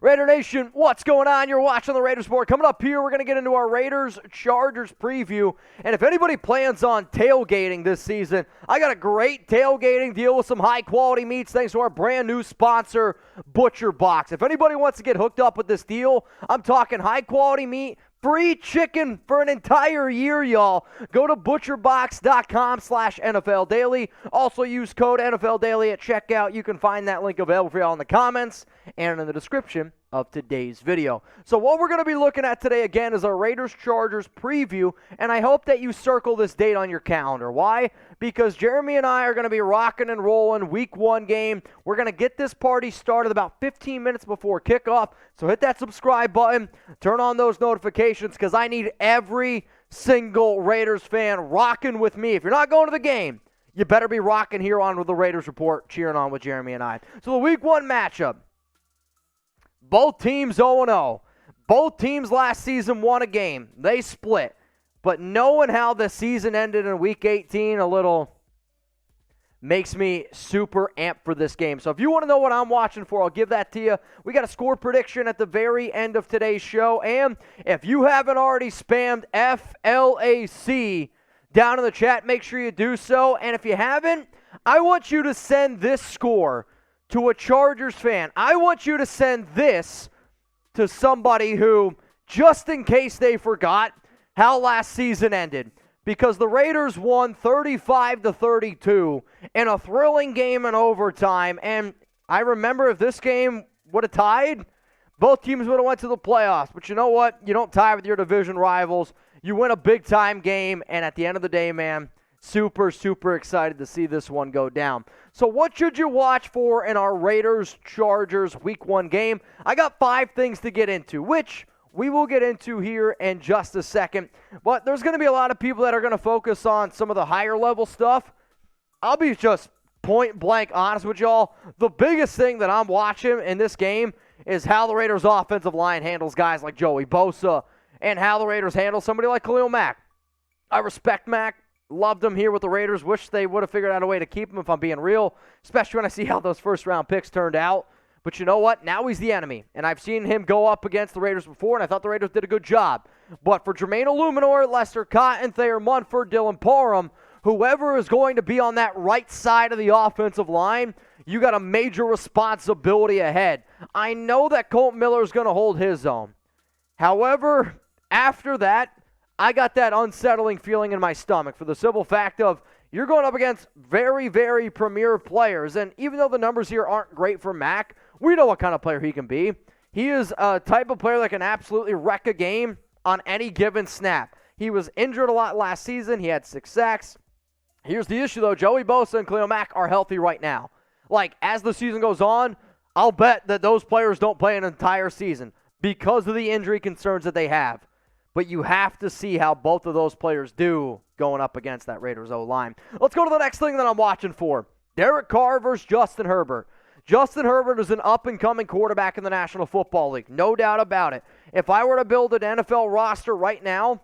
Raider Nation, what's going on? You're watching the Raiders Report. Coming up here, we're going to get into our Raiders-Chargers preview. And if anybody plans on tailgating this season, I got a great tailgating deal with some high-quality meats thanks to our brand-new sponsor, Butcher Box. If anybody wants to get hooked up with this deal, I'm talking high-quality meat, free chicken for an entire year, y'all. Go to butcherbox.com/NFL Daily. Also use code NFL Daily at checkout. You can find that link available for y'all in the comments and in the description of today's video. So what we're going to be looking at today again is our Raiders-Chargers preview, and I hope that you circle this date on your calendar. Why? Because Jeremy and I are going to be rocking and rolling Week 1 game. We're going to get this party started about 15 minutes before kickoff, so hit that subscribe button, turn on those notifications, because I need every single Raiders fan rocking with me. If you're not going to the game, you better be rocking here on with the Raiders Report, cheering on with Jeremy and I. So the Week 1 matchup. Both teams 0-0. Both teams last season won a game. They split. But knowing how the season ended in Week 18 a little makes me super amped for this game. So if you want to know what I'm watching for, I'll give that to you. We got a score prediction at the very end of today's show. And if you haven't already spammed FLAC down in the chat, make sure you do so. And if you haven't, I want you to send this score to a Chargers fan. I want you to send this to somebody who, just in case they forgot how last season ended, because the Raiders won 35-32 in a thrilling game in overtime. And I remember if this game would have tied, both teams would have went to the playoffs. But you know what? You don't tie with your division rivals. You win a big-time game, and at the end of the day, man, super, super excited to see this one go down. So what should you watch for in our Raiders-Chargers Week 1 game? I got 5 things to get into, which we will get into here in just a second. But there's going to be a lot of people that are going to focus on some of the higher-level stuff. I'll be just point-blank honest with y'all. The biggest thing that I'm watching in this game is how the Raiders' offensive line handles guys like Joey Bosa and how the Raiders handle somebody like Khalil Mack. I respect Mack. Loved him here with the Raiders. Wish they would have figured out a way to keep him, if I'm being real, especially when I see how those first-round picks turned out. But you know what? Now he's the enemy, and I've seen him go up against the Raiders before, and I thought the Raiders did a good job. But for Jermaine Illuminor, Lester Cotton, Thayer Munford, Dylan Parham, whoever is going to be on that right side of the offensive line, you got a major responsibility ahead. I know that Colt Miller is going to hold his own. However, after that, I got that unsettling feeling in my stomach for the simple fact of you're going up against very, very premier players. And even though the numbers here aren't great for Mack, we know what kind of player he can be. He is a type of player that can absolutely wreck a game on any given snap. He was injured a lot last season. He had 6 sacks. Here's the issue, though. Joey Bosa and Khalil Mack are healthy right now. Like, as the season goes on, I'll bet that those players don't play an entire season because of the injury concerns that they have. But you have to see how both of those players do going up against that Raiders O-line. Let's go to the next thing that I'm watching for. Derek Carr versus Justin Herbert. Justin Herbert is an up-and-coming quarterback in the National Football League. No doubt about it. If I were to build an NFL roster right now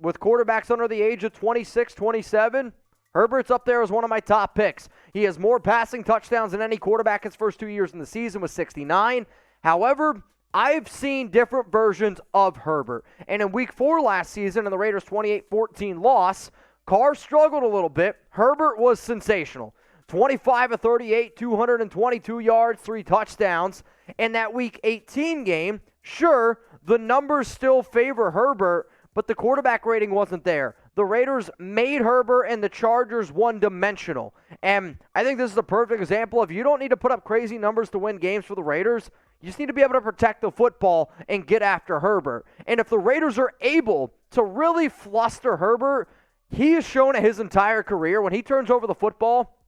with quarterbacks under the age of 26, 27, Herbert's up there as one of my top picks. He has more passing touchdowns than any quarterback his first 2 years in the season with 69. However, I've seen different versions of Herbert. And in Week 4 last season, in the Raiders' 28-14 loss, Carr struggled a little bit. Herbert was sensational. 25-38, 222 yards, 3 touchdowns. In that Week 18 game, sure, the numbers still favor Herbert, but the quarterback rating wasn't there. The Raiders made Herbert and the Chargers one-dimensional. And I think this is a perfect example of you don't need to put up crazy numbers to win games for the Raiders. You just need to be able to protect the football and get after Herbert. And if the Raiders are able to really fluster Herbert, he has shown his entire career, when he turns over the football,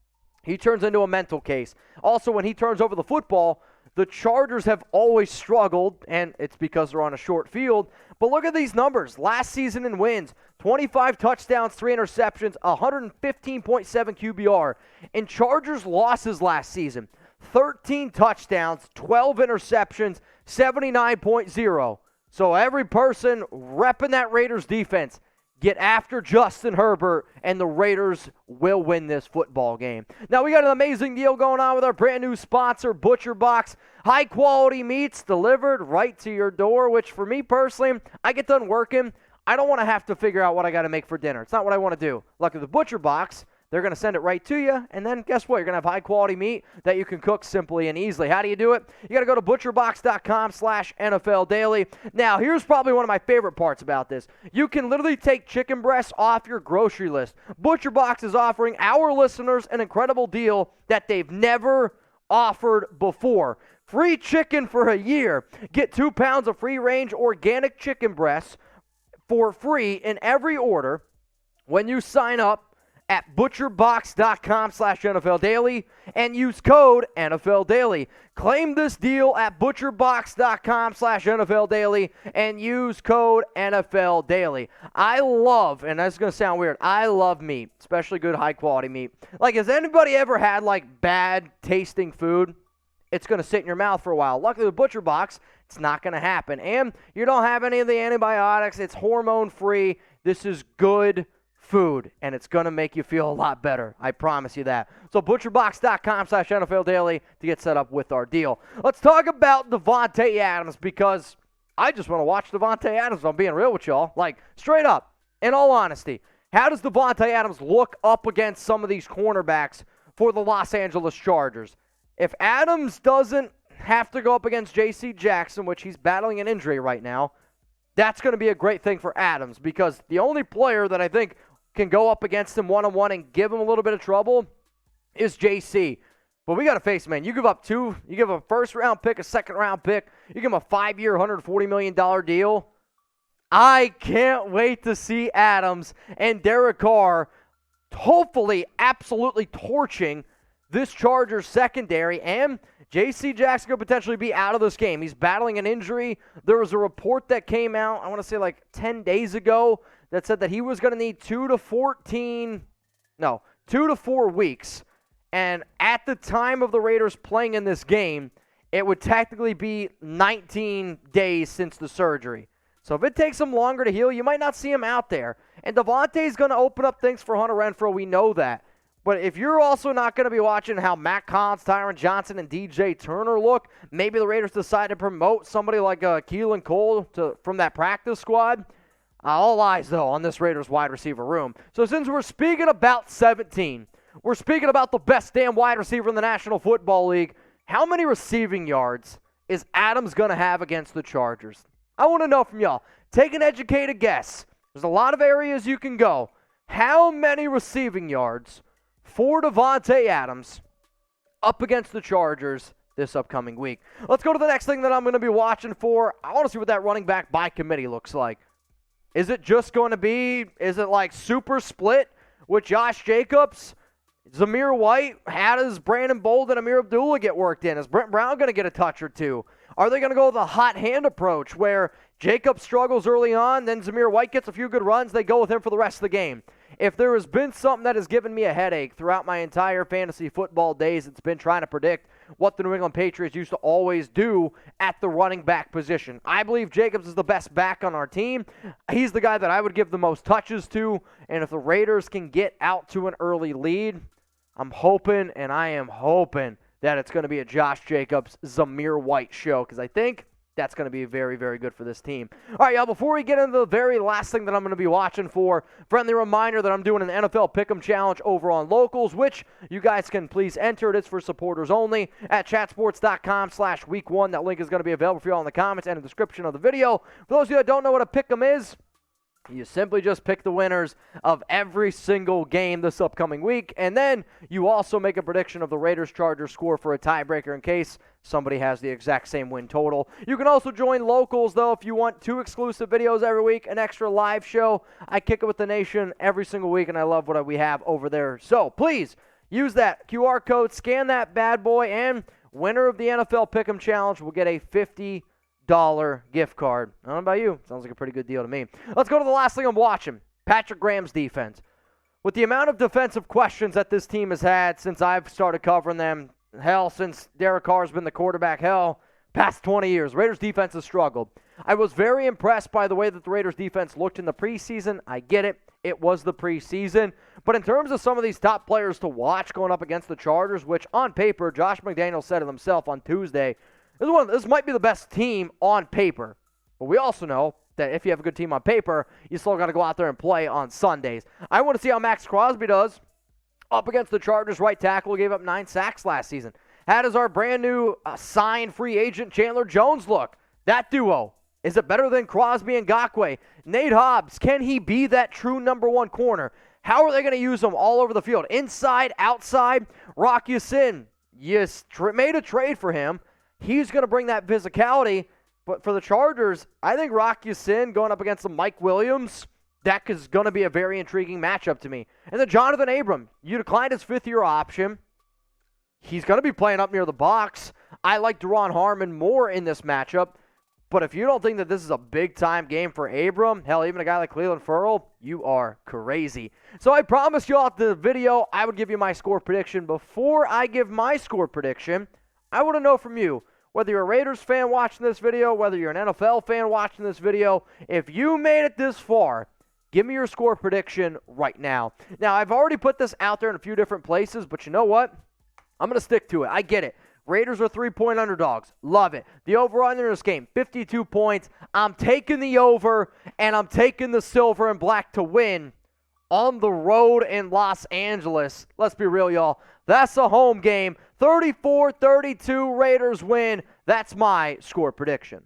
he turns into a mental case. Also, when he turns over the football, the Chargers have always struggled, and it's because they're on a short field. But look at these numbers. Last season in wins, 25 touchdowns, 3 interceptions, 115.7 QBR. In Chargers losses last season, 13 touchdowns, 12 interceptions, 79.0. So every person repping that Raiders defense, Get after Justin Herbert, and the Raiders will win this football game. Now, we got an amazing deal going on with our brand new sponsor, ButcherBox. High-quality meats delivered right to your door, which for me personally, I get done working. I don't want to have to figure out what I got to make for dinner. It's not what I want to do. Luckily, the ButcherBox, they're going to send it right to you, and then guess what? You're going to have high-quality meat that you can cook simply and easily. How do you do it? You got to go to butcherbox.com/NFL Daily. Now, here's probably one of my favorite parts about this. You can literally take chicken breasts off your grocery list. ButcherBox is offering our listeners an incredible deal that they've never offered before. Free chicken for a year. Get 2 pounds of free-range organic chicken breasts for free in every order when you sign up at butcherbox.com/NFL Daily and use code NFL Daily. Claim this deal at butcherbox.com/NFL Daily and use code NFL Daily. I love, and that's going to sound weird, I love meat, especially good high quality meat. Like, has anybody ever had like bad tasting food? It's going to sit in your mouth for a while. Luckily with ButcherBox, it's not going to happen. And you don't have any of the antibiotics. It's hormone free. This is good food, and it's going to make you feel a lot better. I promise you that. So butcherbox.com/NFL Daily to get set up with our deal. Let's talk about Davante Adams, because I just want to watch Davante Adams, if I'm being real with y'all. Like, straight up, in all honesty, how does Davante Adams look up against some of these cornerbacks for the Los Angeles Chargers? If Adams doesn't have to go up against J.C. Jackson, which he's battling an injury right now, that's going to be a great thing for Adams, because the only player that I think can go up against him one-on-one and give him a little bit of trouble is JC. But we got to face it, man. You give up you give a first-round pick, a second-round pick, you give him a 5-year, $140 million deal. I can't wait to see Adams and Derek Carr hopefully absolutely torching this Chargers secondary, and J.C. Jackson could potentially be out of this game. He's battling an injury. There was a report that came out, I want to say like 10 days ago, that said that he was going to need 2 to 4 weeks. And at the time of the Raiders playing in this game, it would technically be 19 days since the surgery. So if it takes him longer to heal, you might not see him out there. And Davante's going to open up things for Hunter Renfrow. We know that. But if you're also not going to be watching how Mack, Tyron Johnson, and DJ Turner look, maybe the Raiders decide to promote somebody like Khalil Cole from that practice squad. All eyes, though, on this Raiders wide receiver room. So since we're speaking about 17, we're speaking about the best damn wide receiver in the National Football League, how many receiving yards is Adams going to have against the Chargers? I want to know from y'all. Take an educated guess. There's a lot of areas you can go. How many receiving yards for Davante Adams up against the Chargers this upcoming week? Let's go to the next thing that I'm going to be watching for. I want to see what that running back by committee looks like. Is it just going to be, is it like super split with Josh Jacobs, Zamir White? How does Brandon Bold and Amir Abdullah get worked in? Is Brent Brown going to get a touch or two? Are they going to go with a hot hand approach where Jacobs struggles early on, then Zamir White gets a few good runs, they go with him for the rest of the game? If there has been something that has given me a headache throughout my entire fantasy football days, it's been trying to predict what the New England Patriots used to always do at the running back position. I believe Jacobs is the best back on our team. He's the guy that I would give the most touches to, and if the Raiders can get out to an early lead, I'm hoping, and I am hoping, that it's going to be a Josh Jacobs, Zamir White show, because I think that's going to be very, very good for this team. All right, y'all, before we get into the very last thing that I'm going to be watching for, friendly reminder that I'm doing an NFL Pick'em Challenge over on Locals, which you guys can please enter. It is for supporters only at chatsports.com/week1. That link is going to be available for y'all in the comments and in the description of the video. For those of you that don't know what a Pick'em is, you simply just pick the winners of every single game this upcoming week, and then you also make a prediction of the Raiders-Chargers score for a tiebreaker in case somebody has the exact same win total. You can also join Locals, though, if you want 2 exclusive videos every week, an extra live show. I kick it with the nation every single week, and I love what we have over there. So please use that QR code, scan that bad boy, and winner of the NFL Pick'em Challenge will get a $50 gift card. I don't know about you. Sounds like a pretty good deal to me. Let's go to the last thing I'm watching. Patrick Graham's defense. With the amount of defensive questions that this team has had since I've started covering them, hell, since Derek Carr's been the quarterback, hell, past 20 years. Raiders defense has struggled. I was very impressed by the way that the Raiders defense looked in the preseason. I get it. It was the preseason. But in terms of some of these top players to watch going up against the Chargers, which on paper, Josh McDaniels said it himself on Tuesday, this might be the best team on paper. But we also know that if you have a good team on paper, you still got to go out there and play on Sundays. I want to see how Maxx Crosby does up against the Chargers. Right tackle gave up 9 sacks last season. How does our brand new signed free agent Chandler Jones look? That duo, is it better than Crosby and Ngakoue? Nate Hobbs, can he be that true number one corner? How are they going to use him all over the field? Inside, outside? Rock Ya-Sin, you made a trade for him. He's going to bring that physicality. But for the Chargers, I think Rock Ya-Sin going up against the Mike Williams, that is going to be a very intriguing matchup to me. And then Johnathan Abram, you declined his fifth-year option. He's going to be playing up near the box. I like Deron Harmon more in this matchup. But if you don't think that this is a big-time game for Abram, hell, even a guy like Clelin Ferrell, you are crazy. So I promised you all at the video I would give you my score prediction. Before I give my score prediction, I want to know from you, whether you're a Raiders fan watching this video, whether you're an NFL fan watching this video, if you made it this far, give me your score prediction right now. Now, I've already put this out there in a few different places, but you know what? I'm going to stick to it. I get it. Raiders are 3-point underdogs. Love it. The over-under in this game, 52 points. I'm taking the over, and I'm taking the silver and black to win on the road in Los Angeles. Let's be real, y'all. That's a home game. 34-32 Raiders win. That's my score prediction.